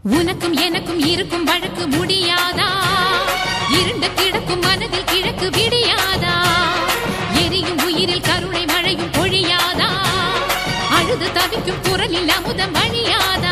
உனக்கும் எனக்கும் இருக்கும் வழக்கு முடியாதா? இருண்ட கிடக்கும் மனதில் கிழக்கு விடியாதா? எரியும் உயிரில் கருணை மழையும் பொழியாதா? அழுது தவிக்கும் குரலில் அமுதம் வழியாதா?